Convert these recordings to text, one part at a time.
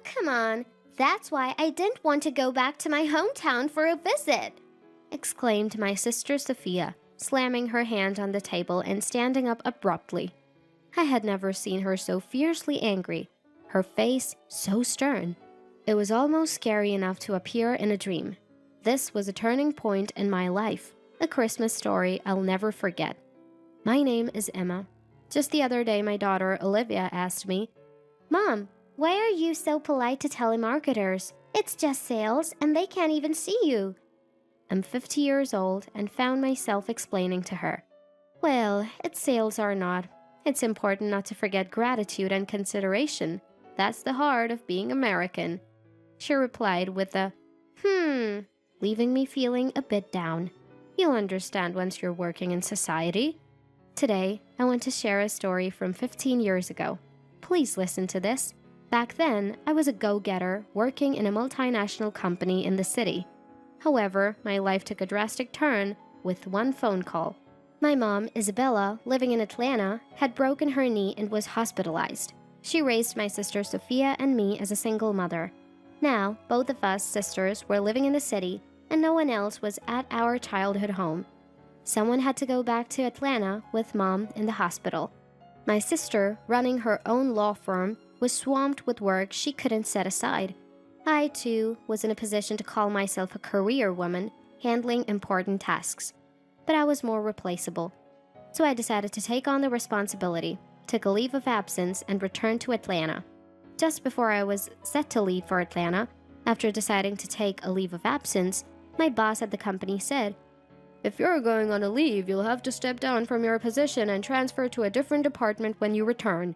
come on. That's why I didn't want to go back to my hometown for a visit, exclaimed my sister Sophia, slamming her hand on the table and standing up abruptly. I had never seen her so fiercely angry, her face so stern. It was almost scary enough to appear in a dream. This was a turning point in my life, a Christmas story I'll never forget. My name is Emma. Just the other day, my daughter Olivia asked me, "Mom, why are you so polite to telemarketers? It's just sales and they can't even see you." I'm 50 years old and found myself explaining to her, "Well, it's sales or not. It's important not to forget gratitude and consideration. That's the heart of being American." She replied with a, leaving me feeling a bit down. You'll understand once you're working in society. Today, I want to share a story from 15 years ago. Please listen to this. Back then, I was a go-getter working in a multinational company in the city. However, my life took a drastic turn with one phone call. My mom, Isabella, living in Atlanta, had broken her knee and was hospitalized. She raised my sister Sophia and me as a single mother. Now, both of us sisters were living in the city, and no one else was at our childhood home. Someone had to go back to Atlanta with Mom in the hospital. My sister, running her own law firm, was swamped with work she couldn't set aside. I, too, was in a position to call myself a career woman, handling important tasks. But I was more replaceable. So I decided to take on the responsibility, took a leave of absence, and returned to Atlanta. Just before I was set to leave for Atlanta, after deciding to take a leave of absence, my boss at the company said, "If you're going on a leave, you'll have to step down from your position and transfer to a different department when you return."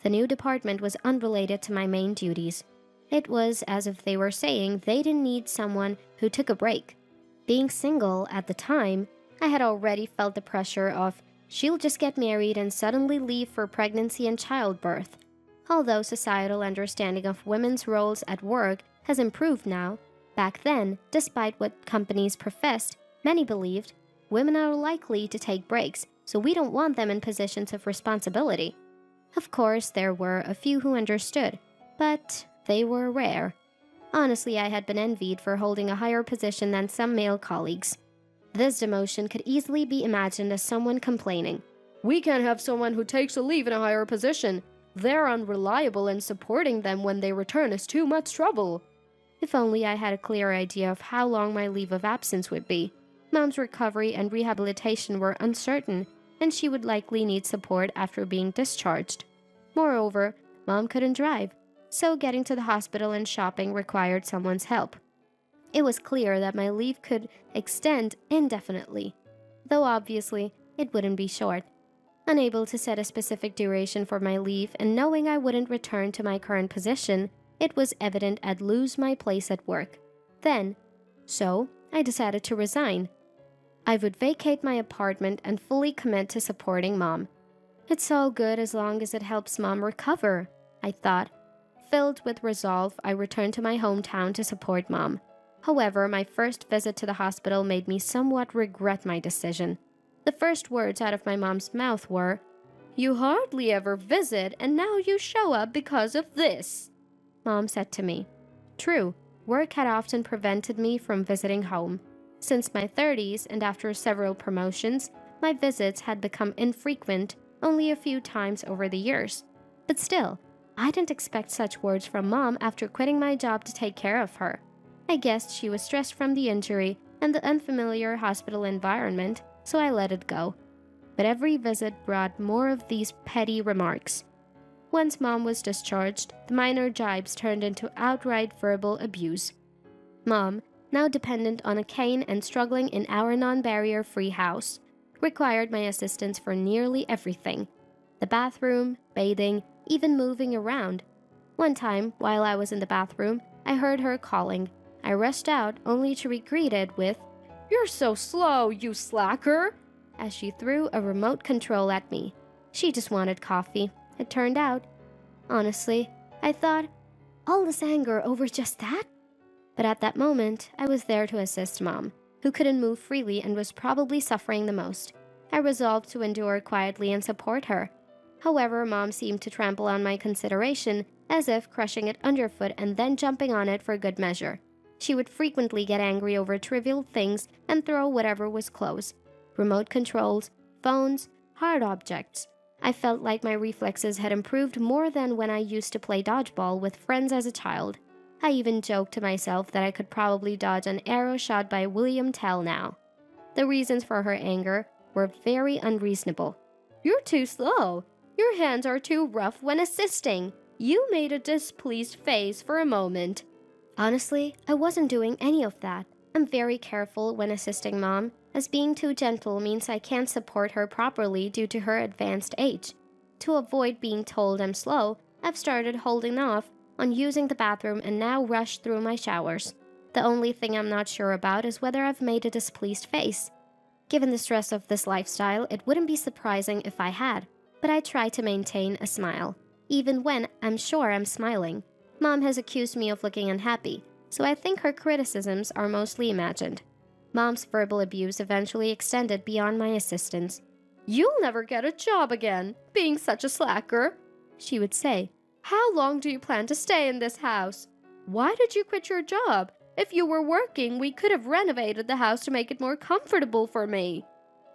The new department was unrelated to my main duties. It was as if they were saying they didn't need someone who took a break. Being single at the time, I had already felt the pressure of, she'll just get married and suddenly leave for pregnancy and childbirth. Although societal understanding of women's roles at work has improved now, back then, despite what companies professed, many believed women are likely to take breaks, so we don't want them in positions of responsibility. Of course, there were a few who understood, but they were rare. Honestly, I had been envied for holding a higher position than some male colleagues. This demotion could easily be imagined as someone complaining, "We can't have someone who takes a leave in a higher position. They're unreliable, and supporting them when they return is too much trouble." If only I had a clear idea of how long my leave of absence would be. Mom's recovery and rehabilitation were uncertain, and she would likely need support after being discharged. Moreover, Mom couldn't drive, so getting to the hospital and shopping required someone's help. It was clear that my leave could extend indefinitely, though obviously it wouldn't be short. Unable to set a specific duration for my leave and knowing I wouldn't return to my current position, it was evident I'd lose my place at work. So I decided to resign. I would vacate my apartment and fully commit to supporting Mom. It's all good as long as it helps Mom recover, I thought. Filled with resolve, I returned to my hometown to support Mom. However, my first visit to the hospital made me somewhat regret my decision. The first words out of my mom's mouth were, "You hardly ever visit, and now you show up because of this," Mom said to me. True, work had often prevented me from visiting home. Since my 30s and after several promotions, my visits had become infrequent, only a few times over the years. But still, I didn't expect such words from Mom after quitting my job to take care of her. I guessed she was stressed from the injury and the unfamiliar hospital environment, so I let it go. But every visit brought more of these petty remarks. Once Mom was discharged, the minor jibes turned into outright verbal abuse. Mom, now dependent on a cane and struggling in our non-barrier-free house, required my assistance for nearly everything. The bathroom, bathing, even moving around. One time, while I was in the bathroom, I heard her calling. I rushed out only to be greeted with, "You're so slow, you slacker," as she threw a remote control at me. She just wanted coffee, it turned out. Honestly, I thought, all this anger over just that? But at that moment, I was there to assist Mom, who couldn't move freely and was probably suffering the most. I resolved to endure quietly and support her. However, Mom seemed to trample on my consideration as if crushing it underfoot and then jumping on it for good measure. She would frequently get angry over trivial things and throw whatever was close: remote controls, phones, hard objects. I felt like my reflexes had improved more than when I used to play dodgeball with friends as a child. I even joked to myself that I could probably dodge an arrow shot by William Tell now. The reasons for her anger were very unreasonable. "You're too slow. Your hands are too rough when assisting. You made a displeased face for a moment." Honestly, I wasn't doing any of that. I'm very careful when assisting Mom, as being too gentle means I can't support her properly due to her advanced age. To avoid being told I'm slow, I've started holding off on using the bathroom and now rush through my showers. The only thing I'm not sure about is whether I've made a displeased face. Given the stress of this lifestyle, it wouldn't be surprising if I had, but I try to maintain a smile, even when I'm sure I'm smiling. Mom has accused me of looking unhappy, so I think her criticisms are mostly imagined. Mom's verbal abuse eventually extended beyond my assistance. "You'll never get a job again, being such a slacker," she would say. "How long do you plan to stay in this house? Why did you quit your job? If you were working, we could have renovated the house to make it more comfortable for me."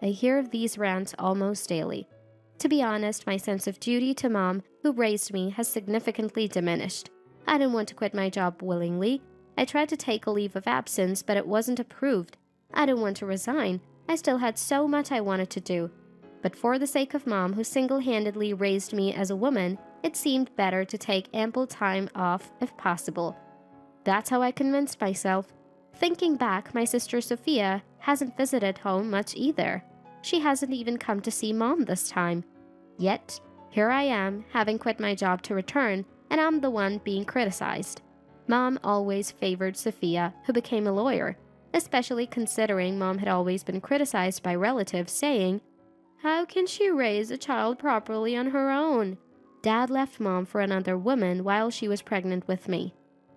I hear these rants almost daily. To be honest, my sense of duty to Mom, who raised me, has significantly diminished. I didn't want to quit my job willingly. I tried to take a leave of absence, but it wasn't approved. I didn't want to resign. I still had so much I wanted to do. But for the sake of Mom, who single-handedly raised me as a woman, it seemed better to take ample time off if possible. That's how I convinced myself. Thinking back, my sister Sophia hasn't visited home much either. She hasn't even come to see Mom this time. Yet, here I am, having quit my job to return, and I'm the one being criticized. Mom always favored Sophia, who became a lawyer, especially considering Mom had always been criticized by relatives, saying, "How can she raise a child properly on her own?" Dad left Mom for another woman while she was pregnant with me.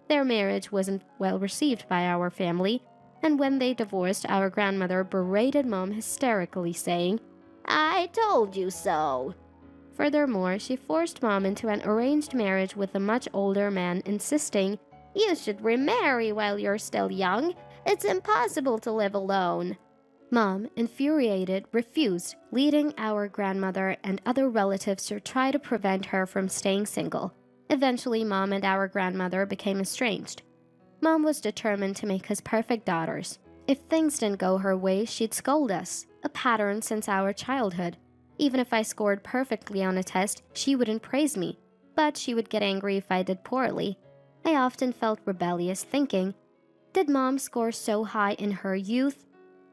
Their marriage wasn't well received by our family, and when they divorced, our grandmother berated Mom hysterically, saying, "I told you so." Furthermore, she forced Mom into an arranged marriage with a much older man, insisting, "You should remarry while you're still young. It's impossible to live alone." Mom, infuriated, refused, leading our grandmother and other relatives to try to prevent her from staying single. Eventually, Mom and our grandmother became estranged. Mom was determined to make us perfect daughters. If things didn't go her way, she'd scold us, a pattern since our childhood. Even if I scored perfectly on a test, she wouldn't praise me, but she would get angry if I did poorly. I often felt rebellious, thinking, did Mom score so high in her youth?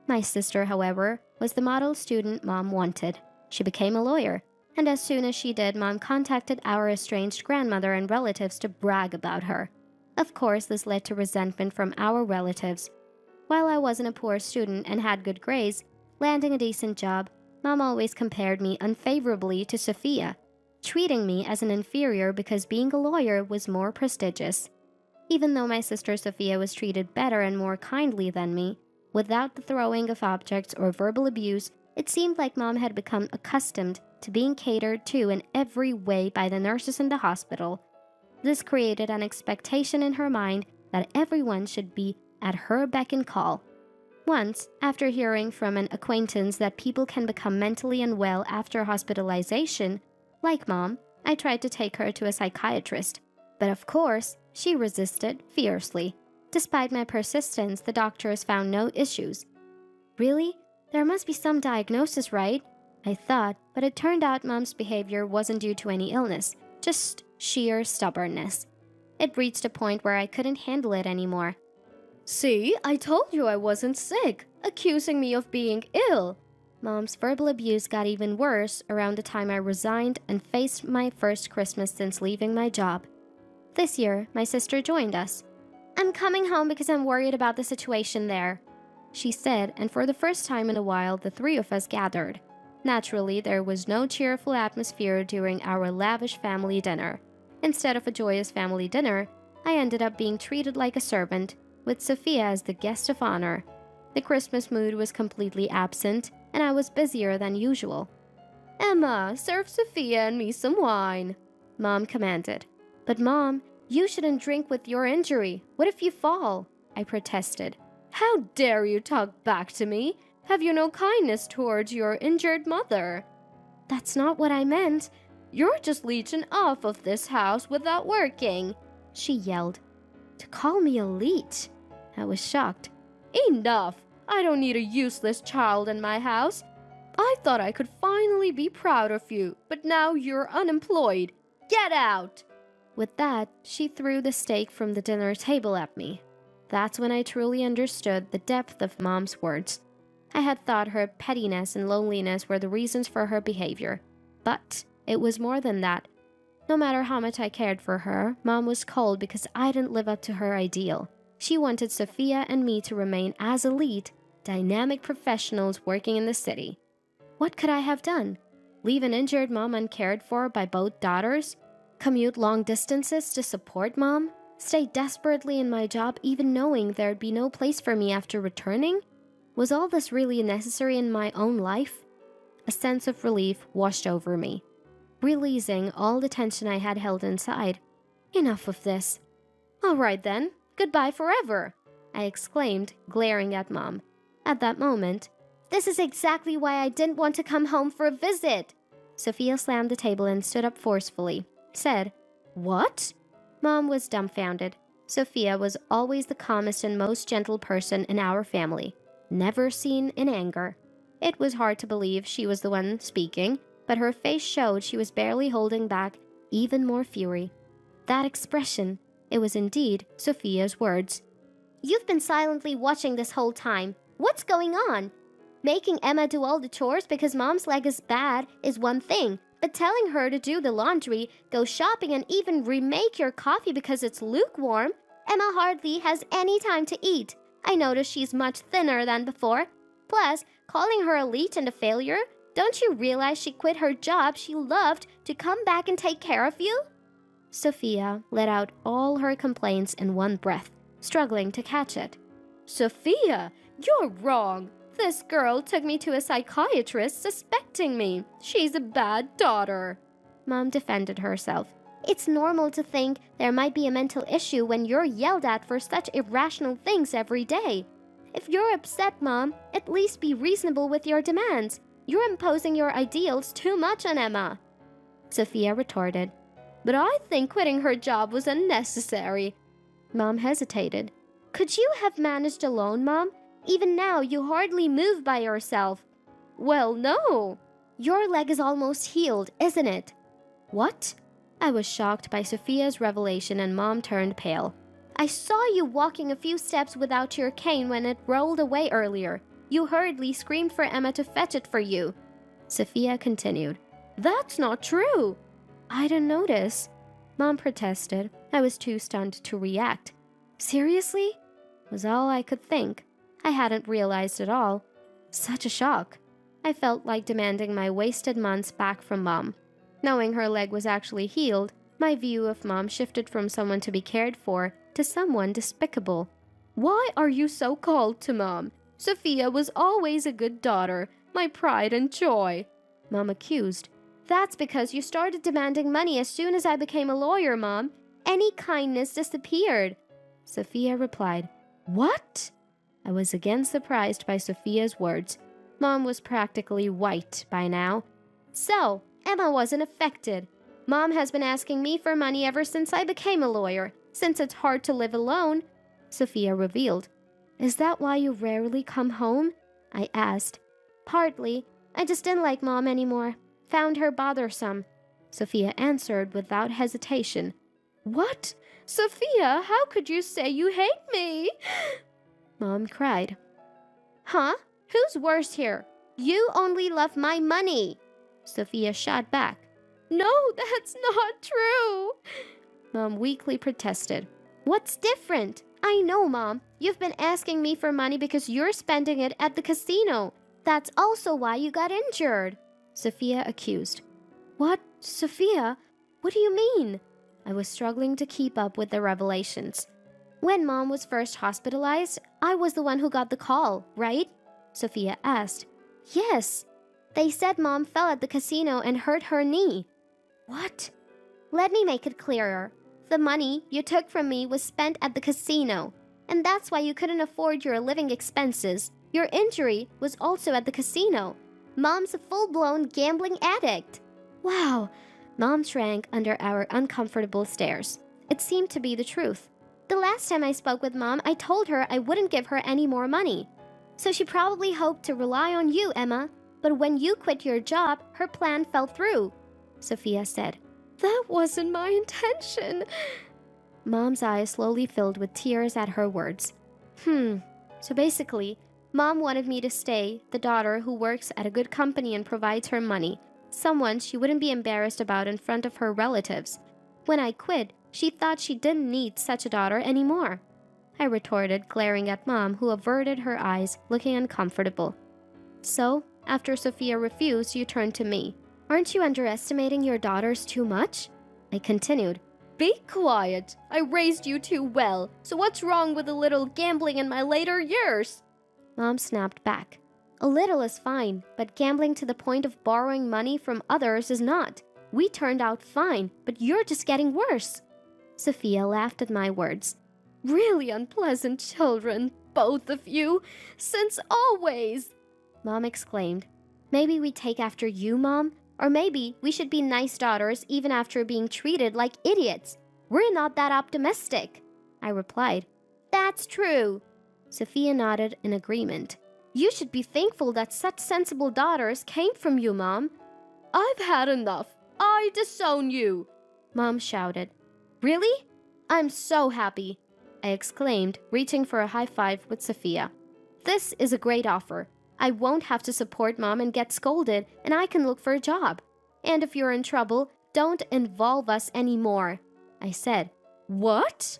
My sister, however, was the model student Mom wanted. She became a lawyer, and as soon as she did, Mom contacted our estranged grandmother and relatives to brag about her. Of course, this led to resentment from our relatives. While I wasn't a poor student and had good grades, landing a decent job, Mom always compared me unfavorably to Sophia, treating me as an inferior because being a lawyer was more prestigious. Even though my sister Sophia was treated better and more kindly than me, without the throwing of objects or verbal abuse, it seemed like Mom had become accustomed to being catered to in every way by the nurses in the hospital. This created an expectation in her mind that everyone should be at her beck and call. Once, after hearing from an acquaintance that people can become mentally unwell after hospitalization, like Mom, I tried to take her to a psychiatrist. But of course, she resisted fiercely. Despite my persistence, the doctors found no issues. Really? There must be some diagnosis, right? I thought, but it turned out Mom's behavior wasn't due to any illness, just sheer stubbornness. It reached a point where I couldn't handle it anymore. "See, I told you I wasn't sick, accusing me of being ill." Mom's verbal abuse got even worse around the time I resigned and faced my first Christmas since leaving my job. This year, my sister joined us. "I'm coming home because I'm worried about the situation there," she said, and for the first time in a while, the three of us gathered. Naturally, there was no cheerful atmosphere during our lavish family dinner. Instead of a joyous family dinner, I ended up being treated like a servant, with Sophia as the guest of honor. The Christmas mood was completely absent, and I was busier than usual. "Emma, serve Sophia and me some wine," Mom commanded. But Mom, you shouldn't drink with your injury. What if you fall? I protested. How dare you talk back to me? Have you no kindness towards your injured mother? That's not what I meant. You're just leeching off of this house without working, she yelled. To call me a leech? I was shocked. Enough! I don't need a useless child in my house. I thought I could finally be proud of you, but now you're unemployed. Get out! With that, she threw the steak from the dinner table at me. That's when I truly understood the depth of Mom's words. I had thought her pettiness and loneliness were the reasons for her behavior, but it was more than that. No matter how much I cared for her, Mom was cold because I didn't live up to her ideal. She wanted Sophia and me to remain as elite, dynamic professionals working in the city. What could I have done? Leave an injured mom uncared for by both daughters? Commute long distances to support Mom? Stay desperately in my job even knowing there'd be no place for me after returning? Was all this really necessary in my own life? A sense of relief washed over me, releasing all the tension I had held inside. Enough of this. All right then, goodbye forever, I exclaimed, glaring at Mom. At that moment, this is exactly why I didn't want to come home for a visit. Sophia slammed the table and stood up forcefully, said, What? Mom was dumbfounded. Sophia was always the calmest and most gentle person in our family, never seen in anger. It was hard to believe she was the one speaking, but her face showed she was barely holding back even more fury. That expression, it was indeed Sophia's words. You've been silently watching this whole time. What's going on? Making Emma do all the chores because Mom's leg is bad is one thing, but telling her to do the laundry, go shopping, and even remake your coffee because it's lukewarm? Emma hardly has any time to eat. I notice she's much thinner than before. Plus, calling her a leech and a failure? Don't you realize she quit her job she loved to come back and take care of you? Sophia let out all her complaints in one breath, struggling to catch it. Sophia, you're wrong. This girl took me to a psychiatrist suspecting me. She's a bad daughter. Mom defended herself. It's normal to think there might be a mental issue when you're yelled at for such irrational things every day. If you're upset, Mom, at least be reasonable with your demands. You're imposing your ideals too much on Emma. Sophia retorted. But I think quitting her job was unnecessary. Mom hesitated. Could you have managed alone, Mom? Even now, you hardly move by yourself. Well, no. Your leg is almost healed, isn't it? What? I was shocked by Sophia's revelation and Mom turned pale. I saw you walking a few steps without your cane when it rolled away earlier. You hurriedly screamed for Emma to fetch it for you. Sophia continued. That's not true. I didn't notice. Mom protested. I was too stunned to react. Seriously? Was all I could think. I hadn't realized it all. Such a shock. I felt like demanding my wasted months back from Mom. Knowing her leg was actually healed, my view of Mom shifted from someone to be cared for to someone despicable. Why are you so cold to Mom? Sophia was always a good daughter, my pride and joy. Mom accused. That's because you started demanding money as soon as I became a lawyer, Mom. Any kindness disappeared. Sophia replied. What? I was again surprised by Sophia's words. Mom was practically white by now. So, Emma wasn't affected. Mom has been asking me for money ever since I became a lawyer, since it's hard to live alone. Sophia revealed. Is that why you rarely come home? I asked. Partly. I just didn't like Mom anymore. Found her bothersome. Sophia answered without hesitation. What? Sophia, how could you say you hate me? Mom cried. Huh? Who's worse here? You only love my money. Sophia shot back. No, that's not true. Mom weakly protested. What's different? I know, Mom. You've been asking me for money because you're spending it at the casino. That's also why you got injured. Sophia accused. What? Sophia? What do you mean? I was struggling to keep up with the revelations. When Mom was first hospitalized, I was the one who got the call, right? Sophia asked. Yes. They said Mom fell at the casino and hurt her knee. What? Let me make it clearer. The money you took from me was spent at the casino, and that's why you couldn't afford your living expenses. Your injury was also at the casino. Mom's a full-blown gambling addict." Wow, Mom shrank under our uncomfortable stares. It seemed to be the truth. The last time I spoke with Mom, I told her I wouldn't give her any more money. So she probably hoped to rely on you, Emma. But when you quit your job, her plan fell through, Sophia said. "That wasn't my intention." Mom's eyes slowly filled with tears at her words. So basically, Mom wanted me to stay the daughter who works at a good company and provides her money, someone she wouldn't be embarrassed about in front of her relatives. When I quit, she thought she didn't need such a daughter anymore, I retorted, glaring at Mom, who averted her eyes, looking uncomfortable. So, after Sophia refused, you turned to me. "Aren't you underestimating your daughters too much?" I continued. "Be quiet. I raised you too well, so what's wrong with a little gambling in my later years?" Mom snapped back. "A little is fine, but gambling to the point of borrowing money from others is not. We turned out fine, but you're just getting worse." Sophia laughed at my words. "Really unpleasant children, both of you, since always," Mom exclaimed. "Maybe we take after you, Mom? Or maybe we should be nice daughters even after being treated like idiots. We're not that optimistic," I replied. "That's true." Sophia nodded in agreement. "You should be thankful that such sensible daughters came from you, Mom." "I've had enough. I disown you," Mom shouted. "Really? I'm so happy," I exclaimed, reaching for a high five with Sophia. "This is a great offer. I won't have to support Mom and get scolded, and I can look for a job. And if you're in trouble, don't involve us anymore," I said. "What?"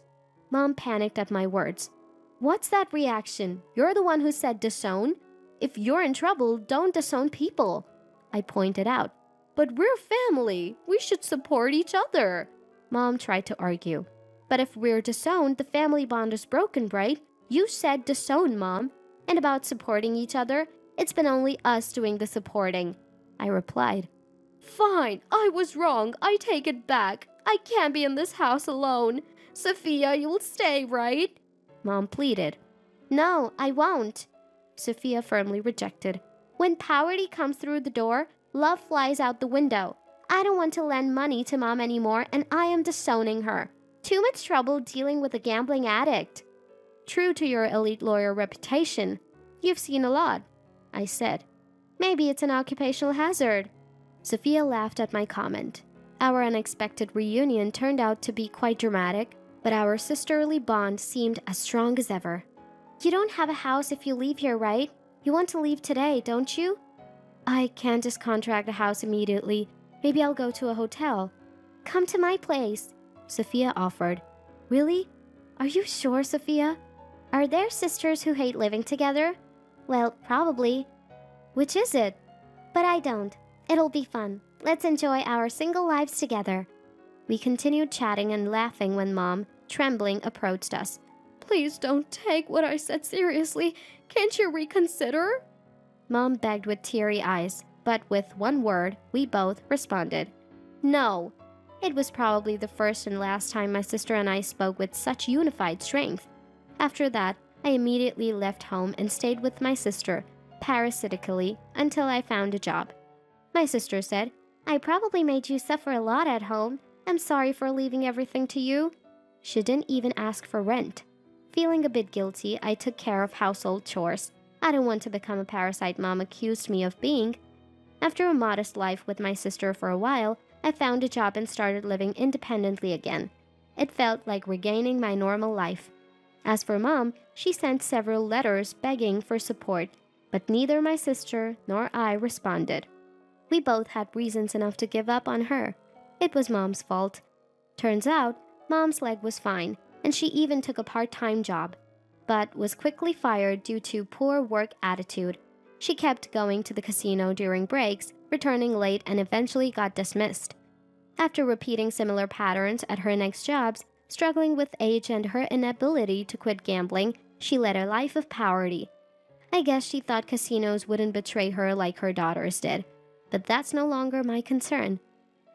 Mom panicked at my words. "What's that reaction? You're the one who said disown. If you're in trouble, don't disown people," I pointed out. "But we're family. We should support each other," Mom tried to argue. "But if we're disowned, the family bond is broken, right? You said disown, Mom. And about supporting each other, it's been only us doing the supporting," I replied. "Fine, I was wrong. I take it back. I can't be in this house alone. Sophia, you'll stay, right?" Mom pleaded. "No, I won't," Sophia firmly rejected. "When poverty comes through the door, love flies out the window. I don't want to lend money to Mom anymore, and I am disowning her. Too much trouble dealing with a gambling addict." "True to your elite lawyer reputation, you've seen a lot," I said. "Maybe it's an occupational hazard." Sophia laughed at my comment. Our unexpected reunion turned out to be quite dramatic, but our sisterly bond seemed as strong as ever. "You don't have a house if you leave here, right? You want to leave today, don't you?" "I can't just contract a house immediately. Maybe I'll go to a hotel." "Come to my place," Sophia offered. "Really? Are you sure, Sophia? Are there sisters who hate living together?" "Well, probably." "Which is it?" "But I don't. It'll be fun. Let's enjoy our single lives together." We continued chatting and laughing when Mom, trembling, approached us. "Please don't take what I said seriously. Can't you reconsider?" Mom begged with teary eyes, but with one word, we both responded. "No." It was probably the first and last time my sister and I spoke with such unified strength. After that, I immediately left home and stayed with my sister, parasitically, until I found a job. My sister said, "I probably made you suffer a lot at home. I'm sorry for leaving everything to you." She didn't even ask for rent. Feeling a bit guilty, I took care of household chores. I didn't want to become a parasite Mom accused me of being. After a modest life with my sister for a while, I found a job and started living independently again. It felt like regaining my normal life. As for Mom, she sent several letters begging for support, but neither my sister nor I responded. We both had reasons enough to give up on her. It was Mom's fault. Turns out, Mom's leg was fine, and she even took a part-time job, but was quickly fired due to poor work attitude. She kept going to the casino during breaks, returning late, and eventually got dismissed. After repeating similar patterns at her next jobs, struggling with age and her inability to quit gambling, she led a life of poverty. I guess she thought casinos wouldn't betray her like her daughters did, but that's no longer my concern.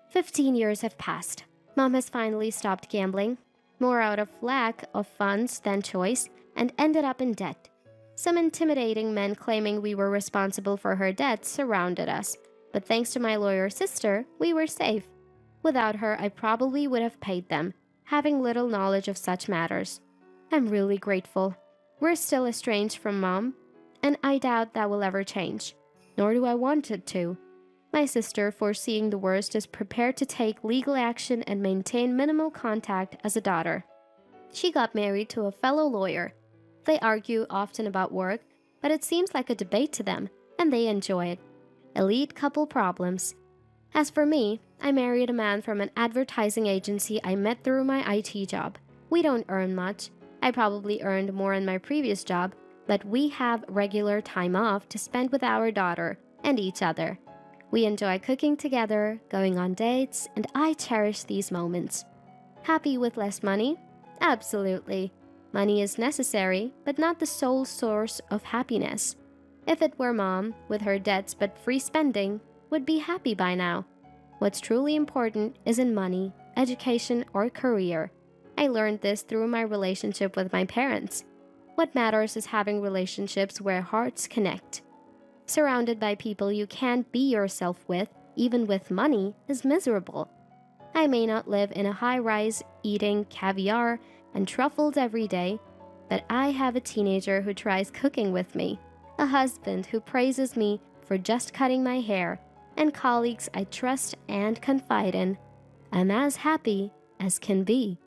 15 years have passed. Mom has finally stopped gambling, more out of lack of funds than choice, and ended up in debt. Some intimidating men claiming we were responsible for her debts surrounded us, but thanks to my lawyer sister, we were safe. Without her, I probably would have paid them, having little knowledge of such matters. I'm really grateful. We're still estranged from Mom, and I doubt that will ever change, nor do I want it to. My sister, foreseeing the worst, is prepared to take legal action and maintain minimal contact as a daughter. She got married to a fellow lawyer. They argue often about work, but it seems like a debate to them, and they enjoy it. Elite couple problems. As for me, I married a man from an advertising agency I met through my IT job. We don't earn much. I probably earned more in my previous job, but we have regular time off to spend with our daughter and each other. We enjoy cooking together, going on dates, and I cherish these moments. Happy with less money? Absolutely. Money is necessary, but not the sole source of happiness. If it were Mom, with her debts but free spending, would be happy by now. What's truly important isn't money, education, or career. I learned this through my relationship with my parents. What matters is having relationships where hearts connect. Surrounded by people you can't be yourself with, even with money, is miserable. I may not live in a high-rise eating caviar and truffles every day, but I have a teenager who tries cooking with me, a husband who praises me for just cutting my hair, and colleagues I trust and confide in. I'm as happy as can be.